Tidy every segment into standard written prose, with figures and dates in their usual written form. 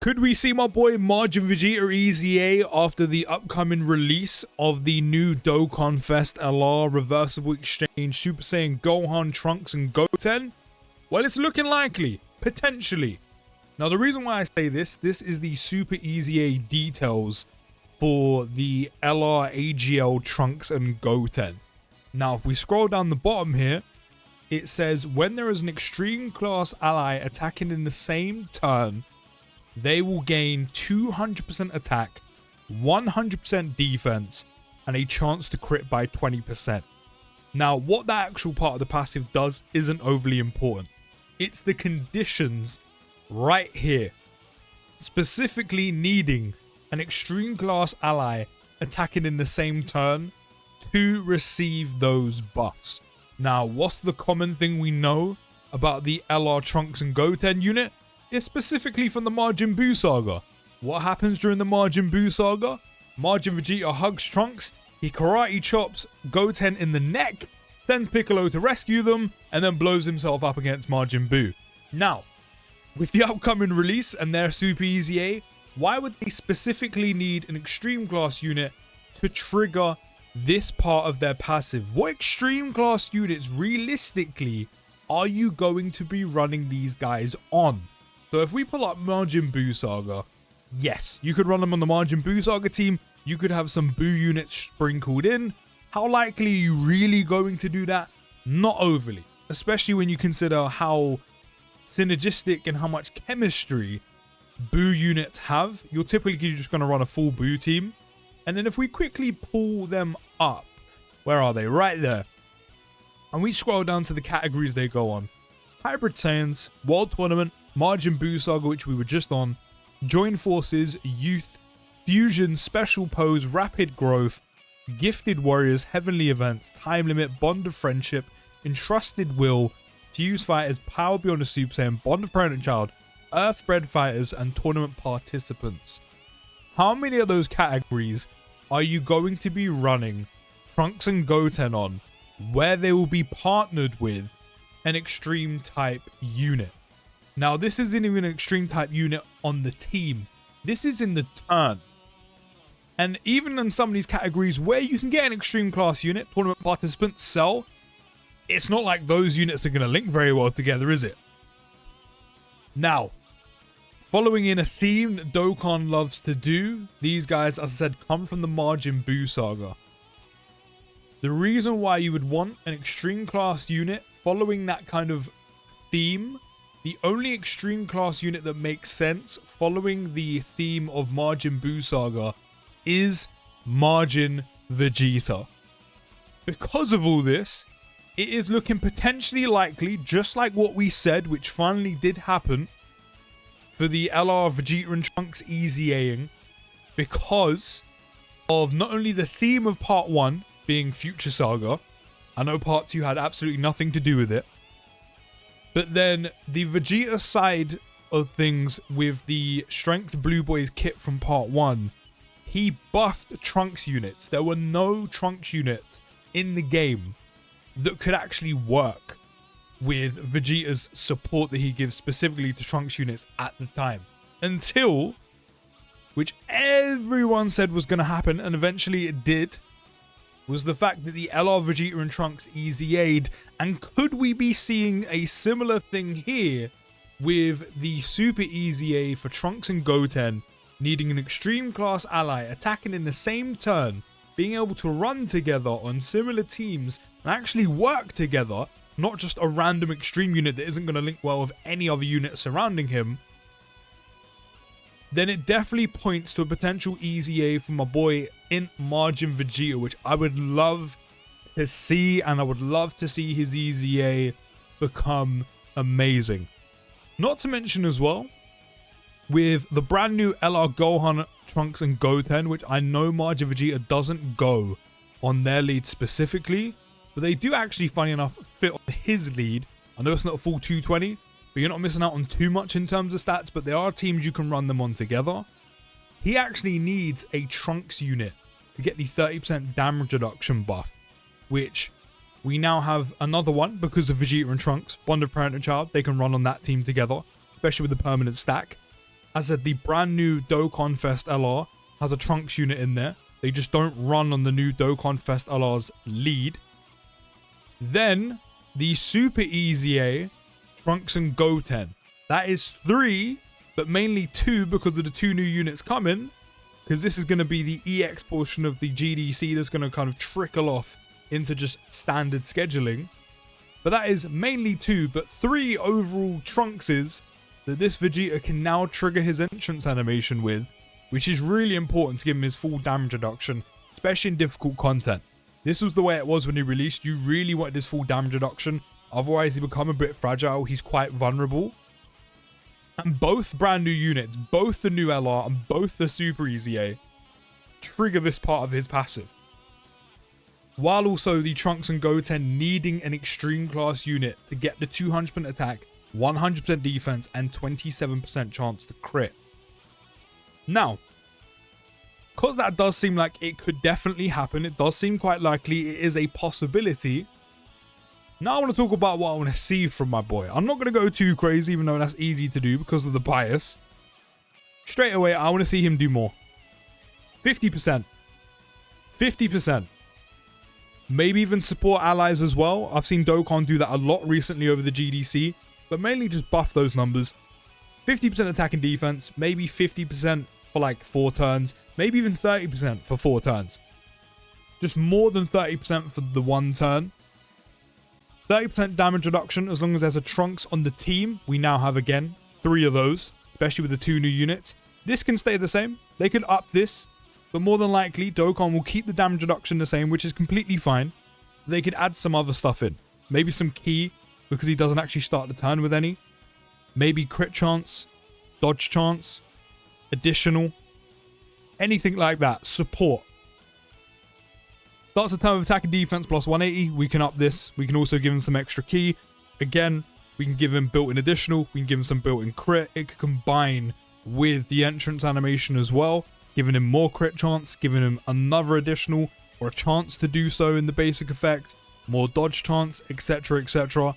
Could we see my boy Majin Vegeta EZA after the upcoming release of the new Dokkan Fest LR Reversible Exchange Super Saiyan Gohan, Trunks and Goten? Well, it's looking likely, potentially. Now, the reason why I say this is the Super EZA details for the LR AGL Trunks and Goten. Now, if we scroll down the bottom here, it says when there is an extreme class ally attacking in the same turn, they will gain 200% attack, 100% defense, and a chance to crit by 20%. Now, what that actual part of the passive does isn't overly important. It's the conditions right here. Specifically needing an extreme class ally attacking in the same turn to receive those buffs. Now, what's the common thing we know about the LR Trunks and Goten unit? It's specifically from the Majin Buu saga. What happens during the Majin Buu saga? Majin Vegeta hugs Trunks, he karate chops Goten in the neck, sends Piccolo to rescue them, and then blows himself up against Majin Buu. Now, with the upcoming release and their Super EZA, why would they specifically need an extreme class unit to trigger this part of their passive? What extreme class units realistically are you going to be running these guys on? So if we pull up Majin Buu Saga, yes, you could run them on the Majin Buu Saga team. You could have some Buu units sprinkled in. How likely are you really going to do that? Not overly, especially when you consider how synergistic and how much chemistry Buu units have. You're typically just going to run a full Buu team. And then if we quickly pull them up, where are they? Right there. And we scroll down to the categories they go on. Hybrid Saiyans, World Tournament, Majin Buu Saga, which we were just on, Join Forces, Youth, Fusion, Special Pose, Rapid Growth, Gifted Warriors, Heavenly Events, Time Limit, Bond of Friendship, Entrusted Will, Fuse Fighters, Power Beyond the Super Saiyan, Bond of Parent and Child, Earthbred Fighters, and Tournament Participants. How many of those categories are you going to be running Trunks and Goten on, where they will be partnered with an extreme type unit? Now, this isn't even an extreme type unit on the team. This is in the turn. And even in some of these categories where you can get an extreme class unit, Tournament Participants, Cell, it's not like those units are going to link very well together, is it? Now, following in a theme that Dokkan loves to do, these guys, as I said, come from the Majin Buu saga. The reason why you would want an extreme class unit following that kind of theme, the only extreme class unit that makes sense following the theme of Majin Buu saga is Majin Vegeta. Because of all this, it is looking potentially likely, just like what we said, which finally did happen, for the LR Vegeta and Trunks EZAing, because of not only the theme of part 1 being Future Saga, I know part 2 had absolutely nothing to do with it, but then the Vegeta side of things with the Strength Blue Boys kit from part 1, he buffed Trunks units. There were no Trunks units in the game that could actually work with Vegeta's support that he gives specifically to Trunks units at the time. Until, which everyone said was going to happen, and eventually it did, was the fact that the LR Vegeta and Trunks EZA'd. And could we be seeing a similar thing here with the Super EZA for Trunks and Goten needing an extreme class ally attacking in the same turn, being able to run together on similar teams and actually work together, not just a random extreme unit that isn't going to link well with any other unit surrounding him? Then it definitely points to a potential EZA for my boy INT Majin Vegeta, which I would love to see, and I would love to see his EZA become amazing. Not to mention as well, with the brand new LR Gohan, Trunks and Goten, which I know Majin Vegeta doesn't go on their lead specifically, but they do actually, funny enough, fit on his lead. I know it's not a full 220, but you're not missing out on too much in terms of stats, but there are teams you can run them on together. He actually needs a Trunks unit to get the 30% damage reduction buff, which we now have another one because of Vegeta and Trunks, Bond of Parent and Child. They can run on that team together, especially with the permanent stack. As I said, the brand new Dokkan Fest LR has a Trunks unit in there. They just don't run on the new Dokkan Fest LR's lead. Then the Super EZA, Trunks and Goten. That is 3, but mainly 2 because of the 2 new units coming. Because this is going to be the EX portion of the GDC that's going to kind of trickle off into just standard scheduling. But that is mainly 2, but 3 overall Trunkses that this Vegeta can now trigger his entrance animation with, which is really important to give him his full damage reduction, especially in difficult content. This was the way it was when he released. You really wanted his full damage reduction, otherwise he become a bit fragile. He's quite vulnerable. And both brand new units, both the new LR and both the Super EZA, trigger this part of his passive. While also the Trunks and Goten needing an extreme class unit to get the 200% attack, 100% defense, and 27% chance to crit. Now, because that does seem like it could definitely happen, it does seem quite likely, it is a possibility. Now I want to talk about what I want to see from my boy. I'm not going to go too crazy, even though that's easy to do because of the bias. Straight away, I want to see him do more. 50%. 50%. Maybe even support allies as well. I've seen Dokkan do that a lot recently over the GDC, but mainly just buff those numbers. 50% attack and defense, maybe 50% for like 4 turns, maybe even 30% for 4 turns. Just more than 30% for the 1 turn. 30% damage reduction as long as there's a Trunks on the team. We now have, again, 3 of those, especially with the 2 new units. This can stay the same. They could up this, but more than likely, Dokkan will keep the damage reduction the same, which is completely fine. They could add some other stuff in. Maybe some ki, because he doesn't actually start the turn with any. Maybe crit chance, dodge chance, additional, anything like that. Support. Starts a turn with attack and defense plus 180. We can up this. We can also give him some extra ki. Again, we can give him built-in additional. We can give him some built-in crit. It could combine with the entrance animation as well, giving him more crit chance, giving him another additional or a chance to do so in the basic effect, more dodge chance, etc, etc.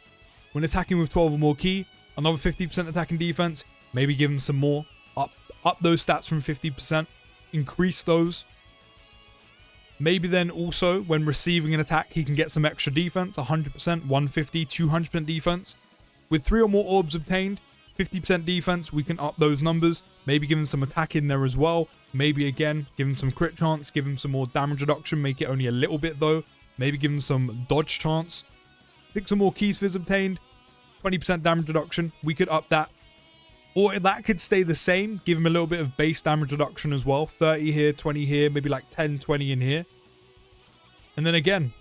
When attacking with 12 or more ki, another 50% attack and defense. Maybe give him some more. Up those stats from 50%. Increase those. Maybe then also, when receiving an attack, he can get some extra defense, 100%, 150, 200% defense. With 3 or more orbs obtained, 50% defense, we can up those numbers. Maybe give him some attack in there as well. Maybe again, give him some crit chance, give him some more damage reduction, make it only a little bit though. Maybe give him some dodge chance. 6 or more ki spheres obtained, 20% damage reduction, we could up that. Or that could stay the same, give him a little bit of base damage reduction as well. 30 here, 20 here, maybe like 10, 20 in here. And then again,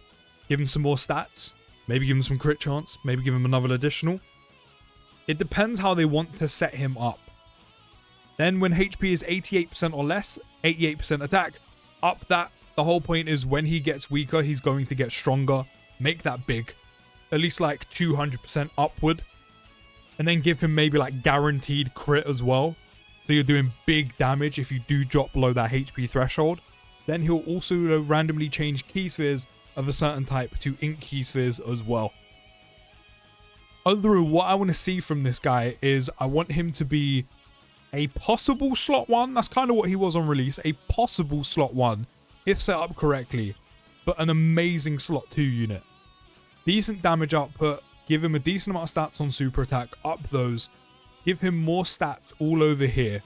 give him some more stats. Maybe give him some crit chance. Maybe give him another additional. It depends how they want to set him up. Then when HP is 88% or less, 88% attack, up that. The whole point is when he gets weaker, he's going to get stronger. Make that big. At least like 200% upward. And then give him maybe like guaranteed crit as well. So you're doing big damage if you do drop below that HP threshold. Then he'll also randomly change ki spheres of a certain type to ink ki spheres as well. Overall, what I want to see from this guy is I want him to be a possible slot 1. That's kind of what he was on release. A possible slot 1 if set up correctly. But an amazing slot 2 unit. Decent damage output. Give him a decent amount of stats on super attack. Up those. Give him more stats all over here.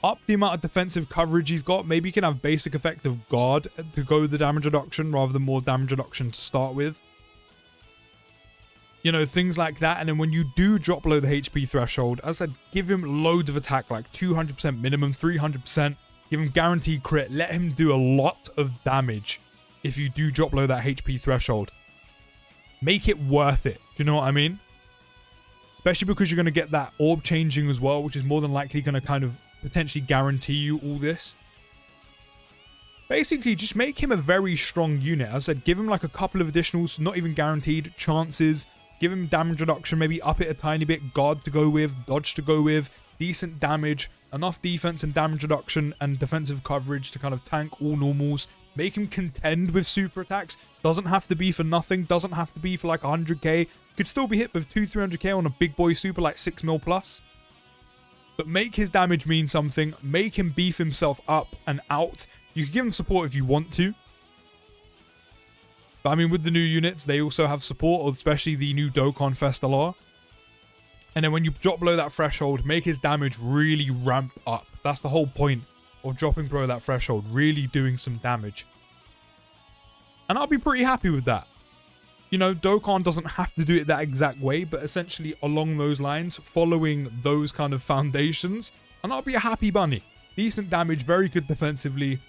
Up the amount of defensive coverage he's got. Maybe he can have basic effect of guard to go with the damage reduction rather than more damage reduction to start with. You know, things like that. And then when you do drop below the HP threshold, as I said, give him loads of attack, like 200% minimum, 300%. Give him guaranteed crit. Let him do a lot of damage if you do drop below that HP threshold. Make it worth it. Do you know what I mean? Especially because you're going to get that orb changing as well, which is more than likely going to kind of potentially guarantee you all this. Basically, just make him a very strong unit. As I said, give him like a couple of additionals, not even guaranteed, chances. Give him damage reduction, maybe up it a tiny bit, guard to go with, dodge to go with, decent damage, enough defense and damage reduction and defensive coverage to kind of tank all normals. Make him contend with super attacks. Doesn't have to be for nothing, doesn't have to be for like 100k. Could still be hit with 200-300k on a big boy super like 6 mil plus. but make his damage mean something. Make him beef himself up and out. You can give him support if you want to. But I mean, with the new units, they also have support, especially the new Dokkan Fest LR. And then when you drop below that threshold, make his damage really ramp up. That's the whole point of dropping below that threshold, really doing some damage. And I'll be pretty happy with that. You know, Dokkan doesn't have to do it that exact way, but essentially along those lines, following those kind of foundations, and I'll be a happy bunny. Decent damage, very good defensively.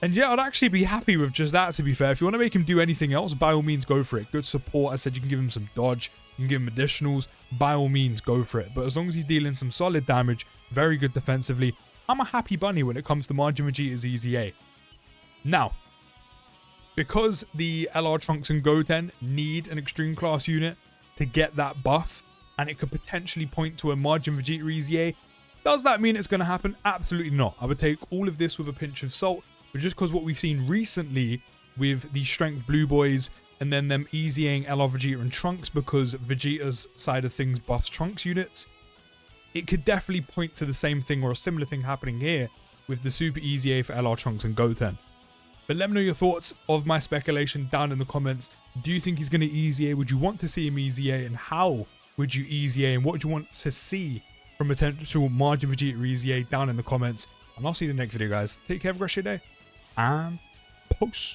And yeah, I'd actually be happy with just that, to be fair. If you want to make him do anything else, by all means, go for it. Good support. I said you can give him some dodge. You can give him additionals. By all means, go for it. But as long as he's dealing some solid damage, very good defensively, I'm a happy bunny when it comes to Majin Vegeta's EZA. Now, because the LR Trunks and Goten need an extreme class unit to get that buff, and it could potentially point to a Majin Vegeta EZA, does that mean it's going to happen? Absolutely not. I would take all of this with a pinch of salt. But just because what we've seen recently with the Strength Blue Boys and then them EZAing LR Vegeta and Trunks because Vegeta's side of things buffs Trunks units, it could definitely point to the same thing or a similar thing happening here with the Super EZA for LR Trunks and Goten. But let me know your thoughts of my speculation down in the comments. Do you think he's going to EZA? Would you want to see him EZA? And how would you EZA? And what do you want to see from potential Majin Vegeta EZA down in the comments? And I'll see you in the next video, guys. Take care, have a great day. And post.